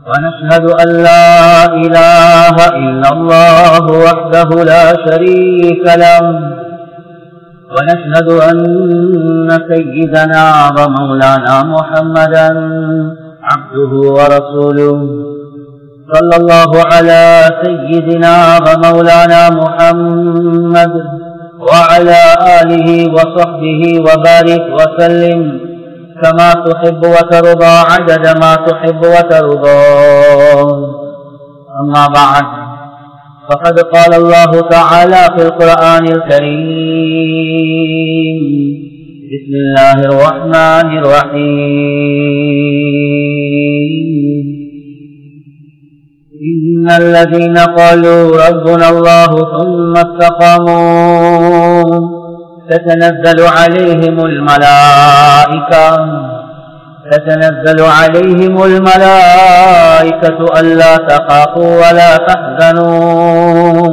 ونشهد أن لا إله إلا الله وحده لا شريك له ونشهد أن سيدنا ومولانا محمدا عبده ورسوله صلى الله على سيدنا ومولانا محمد وعلى آله وصحبه وبارك وسلم كما تحب وترضى عدد ما تحب وترضى. أما بعد فقد قال الله تعالى في القرآن الكريم: بسم الله الرحمن الرحيم. إن الذين قالوا ربنا الله ثم استقاموا تتنزل عليهم الملائكة ألا تخافوا ولا تحزنوا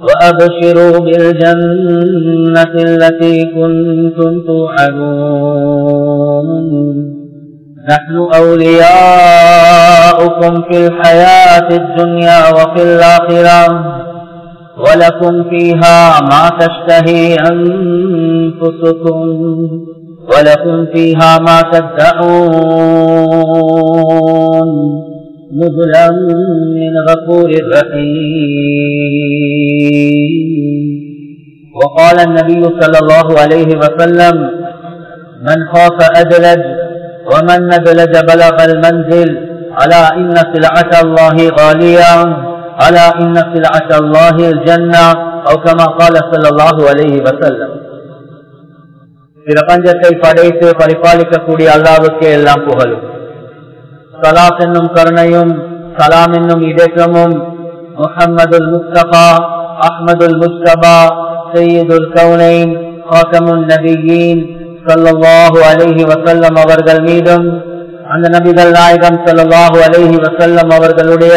وأبشروا بالجنة التي كنتم توعدون نحن أولياؤكم في الحياة الدنيا وفي الآخرة ولكم فيها ما تشتهي أنفسكم ولكم فيها ما تدعون نزلا من غفور رحيم. وقال النبي صلى الله عليه وسلم: من خاف أدلج ومن ندلج بلغ المنزل ألا إن سلعة الله غالية ألا إن سلعة الله الجنة أو كما قال صلى الله عليه وسلم. பிரபஞ்சத்தை படைத்து பரிபாலிக்கக்கூடிய அல்லாஹ்வுக்கே எல்லாம் புகழும். ஸலாத் என்னும் கருணையும் சலாம் என்னும் இடேற்றமும் முஹம்மதுல் முஸ்தபா அஹ்மதுல் முஸ்தபா சய்யிதுல் கௌனைன் காத்தமுன் நபியீன் ஸல்லல்லாஹு அலைஹி வஸல்லம் அவர்கள் மீதும் அந்த நபிகள் நாயகம் ஸல்லல்லாஹு அலைஹி வஸல்லம் அவர்களுடைய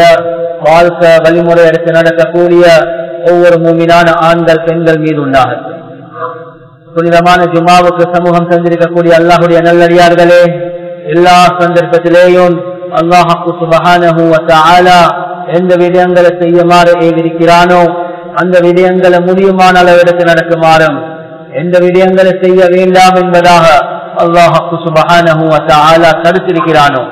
வாழ்க்கை வழிமுறை எடுத்து நடக்கக்கூடிய ஒவ்வொரு மூமினான ஆண்கள் பெண்கள் மீது உண்டாகட்டும். புனிதமான ஜும்மாவுக்கு சமூகம் சென்றிருக்கக்கூடிய அல்லாஹுடைய நல்லடியார்களே, எல்லா சந்தர்ப்பத்திலேயும் அல்லாஹ் சுப்ஹானஹு வ தஆலா எந்த விடயங்களை செய்யுமாறு ஏவிருக்கிறானோ அந்த விடயங்களை முடியுமான அளவு எடுத்து நடக்குமாறும், எந்த விடயங்களை செய்ய வேண்டாம் என்பதாக அல்லாஹ் சுப்ஹானஹு வ தஆலா தடுத்திருக்கிறானோ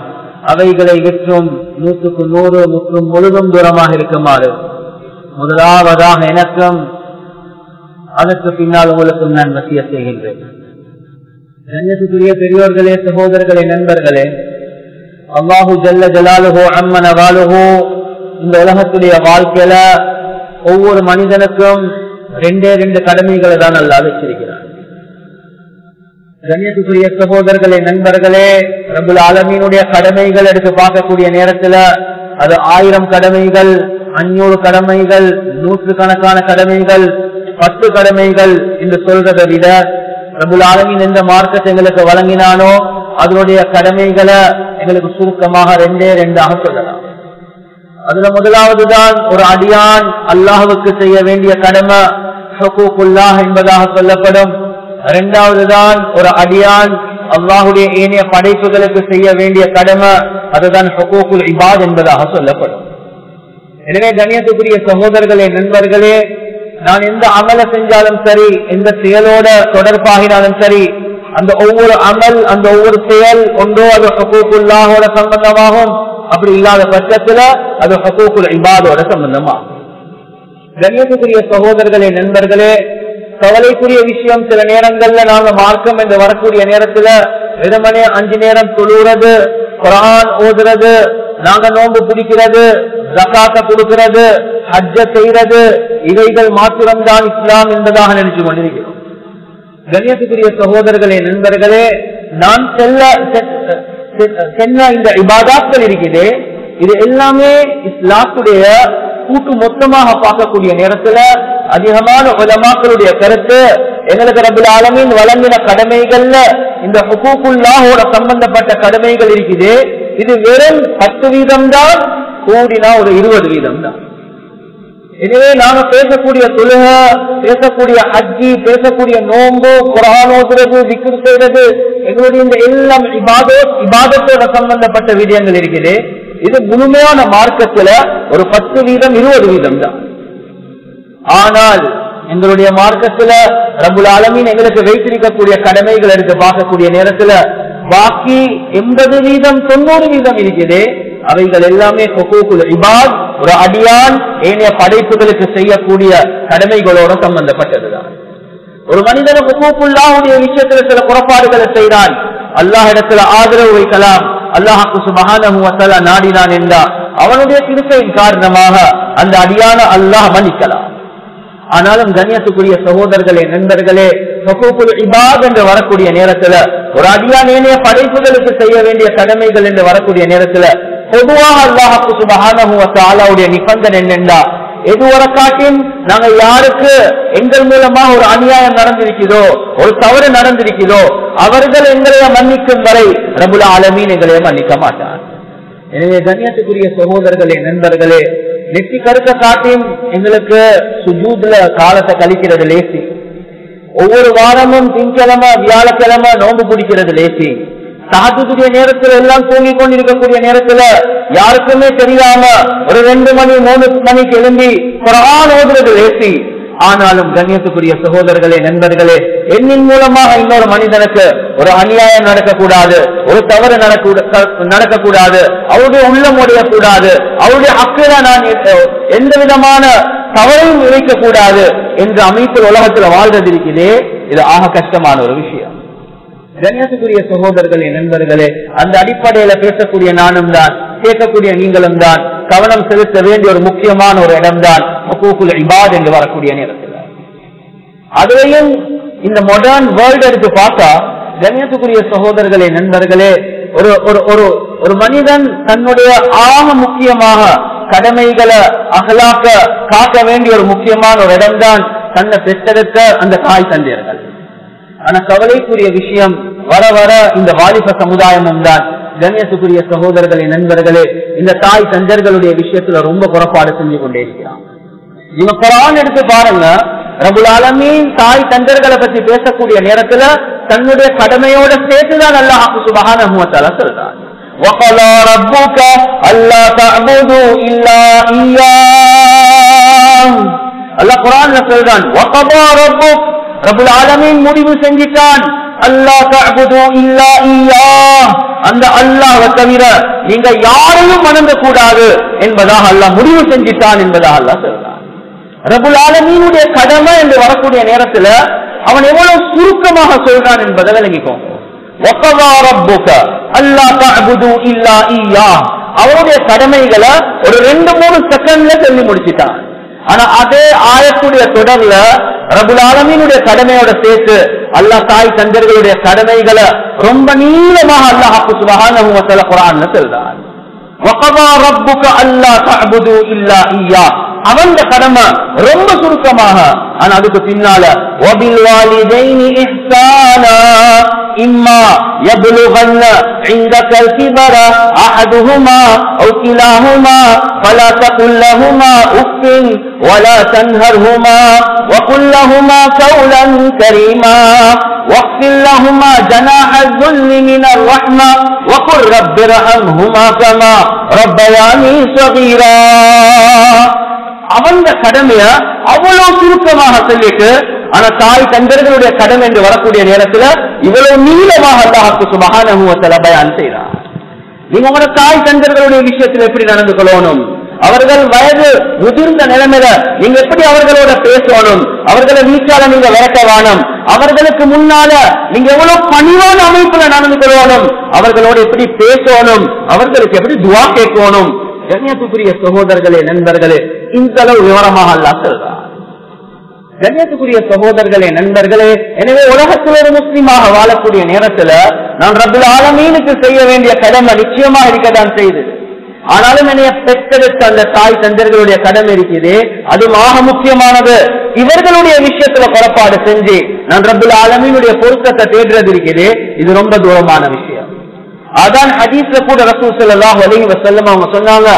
அவைகளை விற்றும் 100க்கு 100 முற்றும் முழுதும் தூரமாக இருக்குமாறு முதலாவதாக எனக்கும் அதற்கு பின்னால் உங்களுக்கும் நான் வசியத் செய்கின்றேன். கண்ணியத்துக்குரிய பெரியோர்களே, சகோதரர்களே, நண்பர்களே, அல்லாஹு ஜல்ல ஜலாலுஹு அம்ம நவாலுஹு இந்த உலகத்துடைய வாழ்க்கையில ஒவ்வொரு மனிதனுக்கும் 2 கடமைகளை தான் அல்லாஹ் வச்சிருக்கிறார். கண்ணியத்துக்குரிய சகோதரர்களே, நண்பர்களே, ரப்புல் ஆலமீனுடைய கடமைகள் எடுத்து பார்க்கக்கூடிய நேரத்துல அது 1000 கடமைகள், 500 கடமைகள், 100 கணக்கான கடமைகள், 10 கடமைகள் என்று சொல்றதை விட ரப்புல் ஆலமீன் எந்த மார்க்கத்தை எங்களுக்கு வழங்கினானோ அதனுடைய கடமைகளை எங்களுக்கு சுருக்கமாக 2 சொல்லலாம். அதுல முதலாவதுதான் ஒரு அடியான் அல்லாஹ்வுக்கு செய்ய வேண்டிய கடமை ஹுகூகுல்லாஹ் என்பதாக சொல்லப்படும். 2வதுதான் ஒரு அடியான் அல்லாஹுடைய ஏனைய படைப்புகளுக்கு செய்ய வேண்டிய கடமை, அதுதான் ஹுகூகுல் இபாத் என்பதாக சொல்லப்படும். எனவே கண்ணியத்துக்குரிய சகோதரர்களே, நண்பர்களே, நான் எந்த அமல செஞ்சாலும் சரி, எந்த செயலோட தொடர்பாகினாலும் சரி, அந்த ஒவ்வொரு அமல், அந்த ஒவ்வொரு செயல் ஒன்றோ அது ஹுகூகுல்லாஹோட சம்பந்தமாகும், அப்படி இல்லாத பட்சத்துல அது ஹுகூகுல் இபாதோட சம்பந்தமாகும். கண்ணியத்துக்குரிய சகோதரர்களே, நண்பர்களே, கவலைக்குரிய விஷயம் சில நேரங்கள்ல நாங்க மார்க்கம் என்று வரக்கூடிய நேரத்துல வெறுமனே 5 நேரம் தொழுகிறது, குர்ஆன் ஓதுறது, நாங்க நோன்பு பிடிக்கிறது, ஜகாத்த கொடுக்கிறது, ஹஜ்ஜ செய்யறது, இவைகள் மாத்திரம்தான் இஸ்லாம் என்பதாக நினைச்சு கொண்டிருக்கிறோம். கண்ணியத்துக்குரிய சகோதரர்களே, நண்பர்களே, நான் சென்ன இந்த இபாதாக்கள் இருக்குது, இது எல்லாமே இஸ்லாத்துடைய கூட்டு மொத்தமாக பார்க்கக்கூடிய நேரத்துல அதிகமான உலமாக்களுடைய கருத்து எங்களுக்கு ரப்புல் ஆலமீன் வழங்கின கடமைகள்ல இந்த ஹுகூகுல்லாஹோட சம்பந்தப்பட்ட கடமைகள் இருக்குது, இது வெறும் 10% தான், கூடினா ஒரு 20% தான். எனவே நாம பேசக்கூடிய தொழுக, பேசக்கூடிய ஹஜ்ஜி, பேசக்கூடிய நோன்பு, குர்ஆன் ஓதுறது, திக்ர் செய்யறது, எங்களுடைய இந்த எல்லாம் இபாதத்தோட சம்பந்தப்பட்ட விடயங்கள் இருக்குது. இது முழுமையான மார்க்கத்துல ஒரு 10% 20% தான். ஆனால் எங்களுடைய மார்க்கத்துல ரப்புல் ஆலமீன் எங்களுக்கு வைத்திருக்கக்கூடிய கடமைகள் எடுத்து பார்க்கக்கூடிய நேரத்துல பாக்கி 80% 90% இருக்குது. அவைகள் எல்லாமே ஹுகூகுல் இபாத், ஒரு அடியான் ஏனைய படைப்புகளுக்கு செய்யக்கூடிய கடமைகளோட சம்பந்தப்பட்டதுதான். ஒரு மனிதன் ஹுகூகுல்லாஹ்வுடைய விஷயத்துல சில குறைபாடுகளை செய்தான், அல்லாஹ் இடத்துல ஆதரவு வைக்கலாம். அல்லாஹ் சுப்ஹானஹு வ தஆலா நாடினான் என்றால் அவனுடைய கிருபையின் காரணமாக அந்த அடியான அல்லாஹ் மன்னிக்கலாம். ஆனாலும் கண்ணியத்துக்குரிய சகோதரர்களே, நண்பர்களே, ஹுகூகுல் இபாத் என்று வரக்கூடிய நேரத்துல ஒரு அடியான் ஏனைய படைப்புகளுக்கு செய்ய வேண்டிய கடமைகள் என்று வரக்கூடிய நேரத்துல பொதுவாக அல்லாஹ் சுப்ஹானஹு வ தஆலாவுடைய நிபந்தனை என்னென்றா, எதுவரை காட்டியும் நாங்க யாருக்கு எங்கள் மூலமா ஒரு அநியாயம் நடந்திருக்கிறதோ, ஒரு தவறு நடந்திருக்கிறதோ, அவர்கள் எங்களைய மன்னிக்கும் வரை ரப்புல் ஆலமீன் எங்களைய மன்னிக்க மாட்டார். எனவே கண்ணியத்துக்குரிய சகோதரர்களே, நண்பர்களே, நெற்றி கருத்த காட்டியும் எங்களுக்கு சுஜூத்ல காலத்தை கழிக்கிறது லேசி. ஒவ்வொரு வாரமும் திங்கக்கிழமை வியாழக்கிழமை நோன்பு பிடிக்கிறது லேசி. தஹஜ்ஜுடைய நேரத்துல எல்லாம் தூங்கி கொண்டிருக்கக்கூடிய நேரத்துல யாருக்குமே தெரியாம ஒரு 2 மணி 3 மணிக்கு எழும்பி குர்ஆன் ஓதுறது லேசி. ஆனாலும் கண்ணியத்துக்குரிய சகோதரர்களே, நண்பர்களே, எண்ணின் மூலமாக இன்னொரு மனிதனுக்கு ஒரு அநியாயம் நடக்கக்கூடாது, ஒரு தவறு நடக்கக்கூடாது, அவருடைய உள்ளம் உடையக்கூடாது, அவருடைய ஹக்கில நான் எந்த விதமான தவறையும் இழைக்கக்கூடாது என்ற அமைப்பில் உலகத்துல வாழ்றது இருக்கிறதே, இது ஆக கஷ்டமான ஒரு விஷயம். கண்ணியத்துக்குரிய சகோதரர்களே, நண்பர்களே, அந்த அடிப்படையில பேசக்கூடிய நானும் தான், கேட்கக்கூடிய நீங்களும் தான் கவனம் செலுத்த வேண்டிய ஒரு முக்கியமான ஒரு இடம்தான் ஹுகூகுல் இபாத் என்று வரக்கூடிய நேரத்தில். அதுலயும் இந்த மாடர்ன் வேர்ல்ட் எடுத்து பார்த்தா கண்ணியத்துக்குரிய சகோதரர்களே, நண்பர்களே, ஒரு மனிதன் தன்னுடைய ஆக முக்கியமாக கடமைகளை அகலாக்க காக்க வேண்டிய ஒரு முக்கியமான ஒரு இடம்தான் தன்னை பெற்றெடுத்த அந்த தாய் தந்தையர்கள். ஆனா கவலைக்குரிய விஷயம், வர வர இந்த வாலிப சமுதாயமும் தான் கண்ணியத்துக்குரிய சகோதரர்களே, நண்பர்களே, இந்த தாய் தந்தையர்களுடைய விஷயத்துல ரொம்ப குறைபாடு செஞ்சு கொண்டே இருக்கிறான். இவங்க குர்ஆன் எடுத்து பாருங்க, ரப்புல் ஆலமீன் தாய் தந்தையர்களை பத்தி பேசக்கூடிய நேரத்துல தன்னுடைய கடமையோட சேர்த்துதான் அல்லாஹ் சுப்ஹானஹு வ தஆலா சொல்றான். وَقَضَى رَبُّكَ أَلَّا تَعْبُدُوا إِلَّا إِيَّاهُ. அல்லாஹ் குர்ஆன்ல சொல்றான், وَقَضَى رَبُّكَ, ரப்புல் ஆலமீன் முடிவு செஞ்சிட்டான், அல்லா தஅபுது இல்லா இய்யாஹ், அந்த அல்லாஹ்வை தவிர நீங்க யாரையும் வணங்க கூடாது என்பதாக அல்லாஹ் முடிவு செஞ்சிட்டான் என்பதாக அல்லாஹ் சொல்றான். ரப்புல் ஆலமீனுடைய கடமை என்று வரக்கூடிய நேரத்துல அவன் எவ்வளவு சுருக்கமாக சொல்றான் என்பதை விளங்கிக்கோங்க. வகதா ரப்புக அல்லா தஅபுது இல்லா இய்யாஹ், அவருடைய கடமைகளை ஒரு 2-3 செகண்ட்ல சொல்லி முடிச்சிட்டான். ஆனா அதே ஆயத்துடைய தொடர்ல ரப்புல் ஆலமீனுடைய கடமையோட சேர்த்து அல்லாஹ் தாய் தந்தையர்களுடைய கடமைகளை ரொம்ப நீளமாக அல்லாஹ் சுப்ஹானஹு வ தஆலா குர்ஆன்ல சொல்றான். வகதா ரப்புக அல்லா தஅபுது இல்லா இய்யாஹ், அவன் கடமை ரொம்ப சுருக்கமாக. ஆனா அதுக்கு பின்னால வபில் வாலிதைனி இஹ்சானா இம்மா யப்லுகன்ன இன்தக الكبر احدهما او كلاهما فلا تقل لهما اف ولا تنهرهما وقل لهما قولا كريما واخفض لهما جناح الذل من الرحمة وقل رب ارحمهما كما ربياني صغيرا. அவன் கடமைய அவ்வளவு சுருக்கமாக சொல்லிட்டு, ஆனா தாய் தந்தையர்களுடைய கடமை என்று வரக்கூடிய நேரத்துல இவ்வளவு நீளமாக அல்லாஹ் சுப்ஹானஹு வ தஆலா பயான் செய்றார். நீங்க உங்க தாய் தந்தையர்களுடைய விஷயத்துல எப்படி நடந்து கொள்ளணும், அவர்கள் வயது முதிர்ந்த நிலைமையில நீங்க எப்படி அவர்களோட பேசணும், அவர்களை வீட்டால நீங்க விரட்ட வேணும், அவர்களுக்கு முன்னால நீங்க எவ்வளவு பணிவான அமைப்புல நடந்து கொள்ளணும், அவர்களோட எப்படி பேசணும், அவர்களுக்கு எப்படி துஆ கேட்கணும். கண்ணியத்துக்குரிய சகோதரர்களே, நண்பர்களே, இந்த அளவு விவரமாக அல்லாஹ் சொல்றார். கண்ணியத்துக்குரிய சகோதரர்களே, நண்பர்களே, எனவே உலகத்தில் ஒரு முஸ்லிமாக வாழக்கூடிய நேரத்துல நான் ரப்புல் ஆலமீனுக்கு செய்ய வேண்டிய கடமை நிச்சயமாக இருக்கத்தான் செய்து. ஆனாலும் என்னைய பெற்றெடுத்த அந்த தாய் தந்தையர்களுடைய கடமை இருக்குது, அது ஆக முக்கியமானது. இவர்களுடைய விஷயத்துல புறப்பாடு செஞ்சு நான் ரப்புல் ஆலமீனுடைய பொருத்தத்தை தேடுறது இருக்குது, இது ரொம்ப தூரமான விஷயம். அதான் ஹதீஸ்ல கூட ரசூல் ஸல்லல்லாஹு அலைஹி வஸல்லம் அவங்க சொன்னாங்க,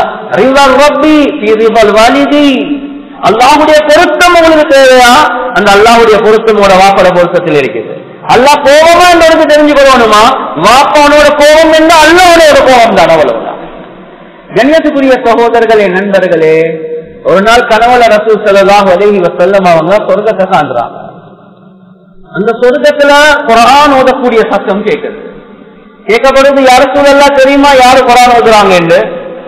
ரிதா ரப்பி ஃபீ ரிதல் வாலிதி, அல்லாஹ்வுடைய பொருத்தம் உங்களுக்கு தேவையா? அந்த அல்லாஹ்வுடைய பொருத்தமோட வாப்பட பொருத்தத்தில் இருக்குது. அல்லாஹ் கோபமா என்பதற்கு தெரிஞ்சு கொள்ளணுமா? வாப்பானோட கோபம் என்ன அல்லாஹ்வோட கோபம் தான், அவ்வளவுதான். கண்ணியத்துக்குரிய சகோதரர்களே, நண்பர்களே, ஒரு நாள் கனவுல ரசூல் ஸல்லல்லாஹு அலைஹி வஸல்லம் அவங்க சொர்க்கத்தை காண்றாங்க. அந்த சொர்க்கத்துல குர்ஆன் ஓதக்கூடிய சத்தம் கேட்குது. கேட்கப்படுது, யா ரசூலல்லாஹ் தெரியுமா யாரு குர்ஆன் ஓதுறாங்க என்று?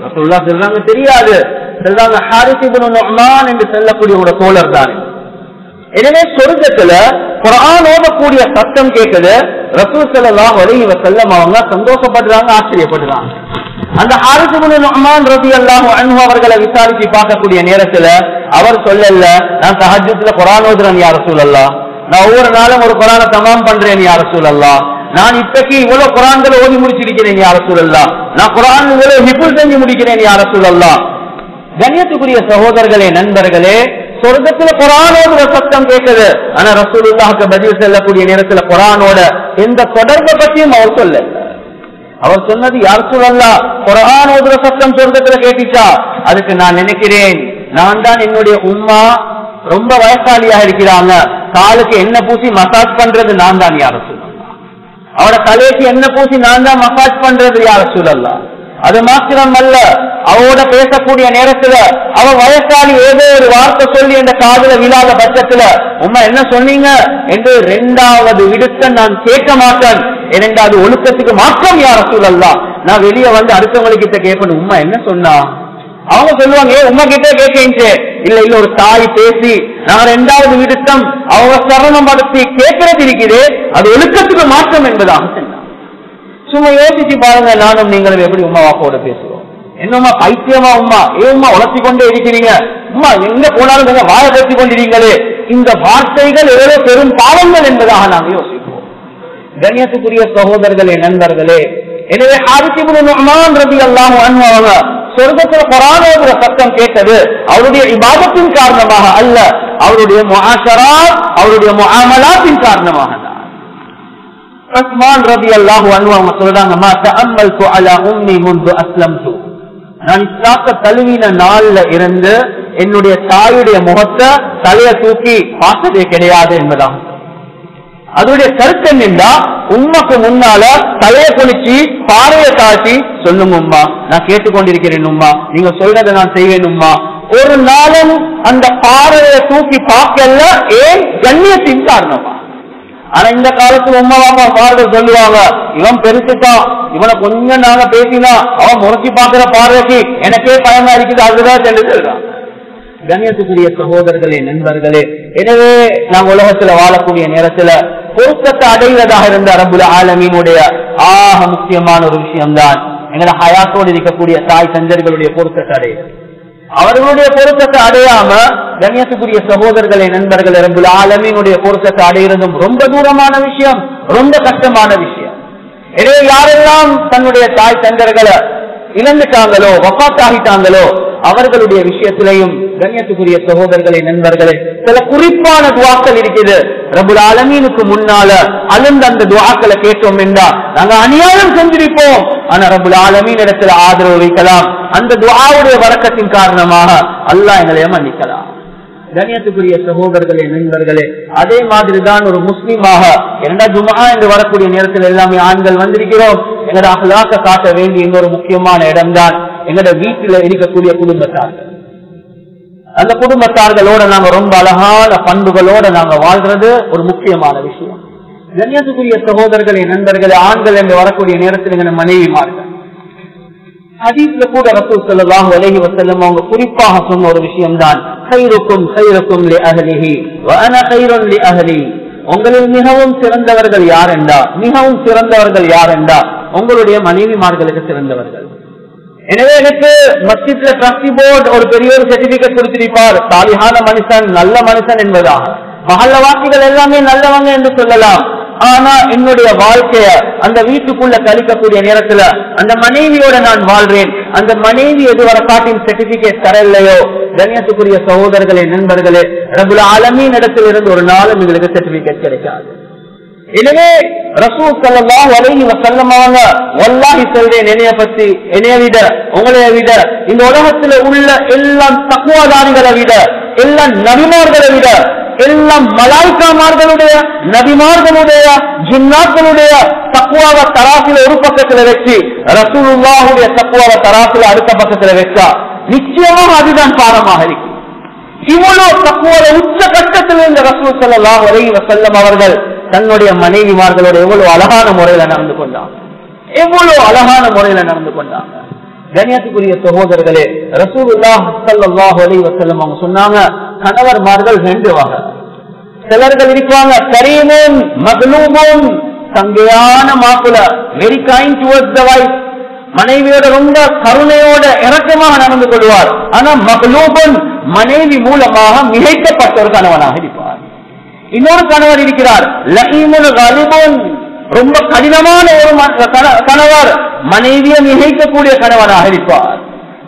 ரசூலுல்லாஹ் சொல்றாங்க தெரியாது. சொல்றாங்க ஹாரிஸ் இப்னு நுஅமான் என்று சொல்லக்கூடிய ஒரு தோழர் தான். எனவே சொர்க்கத்துல குர்ஆன் ஓதக்கூடிய சத்தம் கேட்குது. ரசூல் ஸல்லல்லாஹு அலைஹி வஸல்லம் அவங்க சந்தோஷப்படுறாங்க, ஆச்சரியப்படுறாங்க. அந்த ஹாரிஸ் இப்னு நுஅமான் ரலியல்லாஹு அன்ஹு அவர்களை விசாரிச்சு பார்க்கக்கூடிய நேரத்துல அவர் சொல்லல, நான் தஹஜ்ஜுத்ல குர்ஆன் ஓதுறேன் யா ரசூலல்லாஹ், நான் ஒவ்வொரு நாளும் ஒரு குர்ஆனை தமாம் பண்றேன் யா ரசூலல்லாஹ், நான் இப்பக்கு இவ்வளவு குர்ஆன்களை ஓதி முடிச்சிருக்கிறேன் யா ரசூலல்லாஹ், நான் குர்ஆன் இவ்வளவு ஹிஃப்ஸ் செஞ்சு முடிக்கிறேன் யா ரசூலல்லாஹ். கண்ணியத்துக்குரிய சகோதரர்களே, நண்பர்களே, சொர்க்கத்துல குர்ஆனோட சத்தம் கேட்குது. ஆனா ரசூலுல்லாஹ்க்கு பதில் சொல்லக்கூடிய நேரத்துல குர்ஆனோட எந்த தொடர்பை பற்றியும் அவர் சொல்லல. அவர் சொன்னது, யா ரசூலல்லாஹ் குர்ஆன் ஓதுற சத்தம் சொர்க்கத்துல கேட்டுச்சா? அதுக்கு நான் நினைக்கிறேன், நான் தான் என்னுடைய உம்மா ரொம்ப வயசாலியாக இருக்கிறாங்க, காலுக்கு என்ன பூசி மசாஜ் பண்றது நான் தான் யா ரசூலல்லாஹ், அவட தலைக்கு என்ன பூசி நான் தான் மசாஜ் பண்றது யா ரசூலல்லாஹ். அது மாத்திரம் அல்ல, அவரோட பேசக்கூடிய நேரத்துல அவ வயசாளி ஏதோ ஒரு வார்த்தை சொல்லி அந்த காதுல விழாத பட்சத்துல உம்மா என்ன சொன்னீங்க என்று இரண்டாவது விடுத்த நான் கேட்க மாட்டேன், இரண்டாவது ஒழுக்கத்துக்கு மாற்றம் யா ரசூலல்லாஹ். நான் வெளியே வந்து அடுத்தவங்க கிட்ட கேட்பேன், உம்மா என்ன சொன்னா? அவங்க சொல்லுவாங்க, உம்மா கிட்ட கேட்க இல்ல இல்ல ஒரு தாய் பேசி நான் இரண்டாவது விடுத்தம் அவங்க சரணப்படுத்தி கேட்கறது இருக்குது, அது ஒழுக்கத்துக்கு மாற்றம் என்பதாக சொன்னாங்க. சும்மா யோசிச்சு பாருங்க, நானும் நீங்களும் எப்படி உமா வாப்போட பேசுவோம். என்னம்மா பைத்தியமா உமா, உமா உழைச்சி கொண்டே இருக்கிறீங்க, உமா எங்க போனாலும் நீங்க வாய பேசி கொண்டிருக்கீங்களே, இந்த வார்த்தைகள் எவ்வளவு பெரும் பாவங்கள் என்பதாக நாம் யோசிப்போம். கண்ணியத்துக்குரிய சகோதரர்களே, நண்பர்களே, எனவே ஹாரிஸ் இப்னு நுஅமான் ரலியல்லாஹு அன்ஹு அவங்க சொர்க்கத்துல குர்ஆன் ஓதுற சத்தம் கேட்டது அவருடைய இபாதத்தின் காரணமாக அல்ல, அவருடைய முஆஷராத், அவருடைய முஆமலாத்தின் காரணமாக. உஸ்மான் ரலியல்லாஹு அன்ஹு அவங்க சொல்றாங்க, மா தஅம்மல்து அலா உம்மி முன்து அஸ்லம்து, நான் இஸ்லாத்தை தழுவின நாள்ல இருந்து என்னுடைய தாயுடைய முகத்தை தலையை தூக்கி பார்த்ததே கிடையாது என்பதாகும். அதோடைய கருத்து என்னென்றா, உம்மாக்கு முன்னால தலையை குளிச்சு பாறையை தாழ்த்தி சொல்லுங்க உம்மா, நான் கேட்டுக்கொண்டிருக்கிறேன் உம்மா, நீங்க சொல்றதை நான் செய்வேன் உம்மா. ஒரு நாளும் அந்த பாறையை தூக்கி பார்க்கல, ஏன்? கண்ணியத்தின் காரணமா. ஆனா இந்த காலத்துல உம்மா வாப்பா பார்கள் சொல்லுவாங்க, இவன் பெருசுதான், இவனை கொஞ்சம் நாங்க பேசினா அவன் முறைச்சி பாக்குற பார்வைக்கு எனக்கே பயமா இருக்குது, அதுதான் என்று சொல்றான். கண்ணியத்துக்குரிய சகோதரர்களே, நண்பர்களே, எனவே நாம் உலகத்துல வாழக்கூடிய நேரத்துல பொருத்தத்தை அடைவதாக இருந்த ரப்புல் ஆலமீனுடைய ஆக முக்கியமான ஒரு விஷயம்தான் எங்களை ஹயாத்தோடு இருக்கக்கூடிய தாய் தந்தைகளுடைய பொருத்தத்தை அடைவது. அவர்களுடைய பொருத்தத்தை அடையாம கண்ணியத்துக்குரிய சகோதரர்களே, நண்பர்களே, ரப்புல் ஆலமீனுடைய பொருத்தத்தை அடைகிறதும் ரொம்ப தூரமான விஷயம், ரொம்ப கஷ்டமான விஷயம். எனவே யாரெல்லாம் தன்னுடைய தாய் தந்தைகளை இழந்துட்டாங்களோ, வஃபாத் ஆகிட்டாங்களோ, அவர்களுடைய விஷயத்திலையும் கண்ணியத்துக்குரிய சகோதரர்களே, நண்பர்களே, சில குறிப்பான துஆக்கள் இருக்குது. ரப்புல் ஆலமீனுக்கு முன்னால அழுந்த அந்த துஆக்களை கேட்டோம் என்றா நாங்க அநியாயம் செஞ்சிருப்போம், ஆனா ரப்புல் ஆலமீன் இடத்துல ஆதரவு வைக்கலாம். அந்த துஆவுடைய வரக்கத்தின் காரணமாக அல்லாஹ் எங்களை மன்னிக்கலாம். கண்ணியத்துக்குரிய சகோதரர்களே, நண்பர்களே, அதே மாதிரிதான் ஒரு முஸ்லீமாக இரண்டா ஜும்ஆ என்று வரக்கூடிய நேரத்தில் எல்லாமே ஆண்கள் வந்திருக்கிறோம். எங்களோட அஹ்லாக்க காட்ட வேண்டிய இன்னொரு முக்கியமான இடம்தான் எங்களோட வீட்டில் இருக்கக்கூடிய குடும்பத்தார்கள். அந்த குடும்பத்தார்களோட நாங்க ரொம்ப அழகான பண்புகளோட நாங்க வாழ்றது ஒரு முக்கியமான விஷயம். கண்ணியத்துக்குரிய சகோதரர்களே, நண்பர்களே, ஆண்கள் என்று வரக்கூடிய நேரத்தில் எங்க மனைவிமார்கள் ஹதீஸ்ல கூட ரசூல் ஸல்லல்லாஹு அலைஹி வஸல்லம் அவங்க குறிப்பாக சொன்ன ஒரு விஷயம்தான், கைருக்கும் கைருக்கும் லி அஹ்லிஹி வ அனா கைருன் லி அஹ்லி, உங்களில் மிகவும் சிறந்தவர்கள் யார் என்றா, மிகவும் சிறந்தவர்கள் யார் என்றா உங்களுடைய மனைவிமார்களுக்கு சிறந்தவர்கள். எனவே எனக்கு மஸ்ஜித்ல ட்ரஸ்டி போர்டு ஒரு பெரிய ஒரு சர்டிபிகேட் கொடுத்திருப்பார், சாலிஹான மனுஷன், நல்ல மனுஷன் என்பதாக. மஹல்லவாசிகள் எல்லாமே நல்லவங்க என்று சொல்லலாம். ஆனா என்னுடைய வாழ்க்கைய அந்த வீட்டுக்குள்ள கழிக்கக்கூடிய நேரத்துல அந்த மனைவியோட நான் வாழ்றேன், அந்த மனைவி எதுவரை காட்டின் சர்டிபிகேட் தரலையோ, கண்ணியத்துக்குரிய சகோதரர்களே, நண்பர்களே, ரப்புல் ஆலமீன் இடத்தில் இருந்து ஒரு நாளும் எங்களுக்கு சர்டிபிகேட் கிடைக்காது. எனவே ரசூல் ஸல்லல்லாஹு அலைஹி வஸல்லம் அவங்க வல்லாஹி சொல்றேன், என்னைய பத்தி, என்னைய விட, உங்களைய விட, இந்த உலகத்துல உள்ள எல்லா தக்வாதாரிகளை விட எல்லா நபிமார்களை விட எல்லா மலாய்க்காமார்களுடைய நபிமார்களுடைய ஜின்னாக்களுடைய தக்வாவை தராசில ஒரு பக்கத்துல வச்சு ரசூலுல்லாஹுடைய தக்வாவை தராசில அடுத்த பக்கத்துல வச்சா நிச்சயமாக அதுதான் பாரமாக இருக்கு. இவ்வளவு தக்வாவை உச்ச கட்டத்தில் இந்த ரசூல் ஸல்லல்லாஹு அலைஹி வஸல்லம் அவர்கள் தன்னுடைய மனைவிமார்களோட எவ்வளவு அழகான முறையில நடந்து கொண்டாங்க, எவ்வளவு அழகான முறையில நடந்து கொண்டாங்க. கண்ணியத்துக்குரிய சகோதரர்களே, ரசூலுல்லாஹ் ஸல்லல்லாஹு அலைஹி வஸல்லம் அவங்க சொன்னாங்க, கணவர்மார்கள் ரெண்டு வகை. சிலர்கள் இருப்பாங்க கரீமுன் மக்லூபுன், சங்கையான மாப்பிள, very kind towards the wife, மனைவியோட ரொம்ப கருணையோட இரக்கமாக நடந்து கொள்வார். ஆனா மக்லூபுன், மனைவி மூலமாக மிகைக்கப்பட்ட ஒரு கணவனாக இருப்பார். இன்னொரு கணவர் இருக்கிறார் லஹீமுல் காலிபுன், ரொம்ப கடினமான ஒரு கணவர், மனைவியை மிகைக்கக்கூடிய கணவனாக இருப்பார்.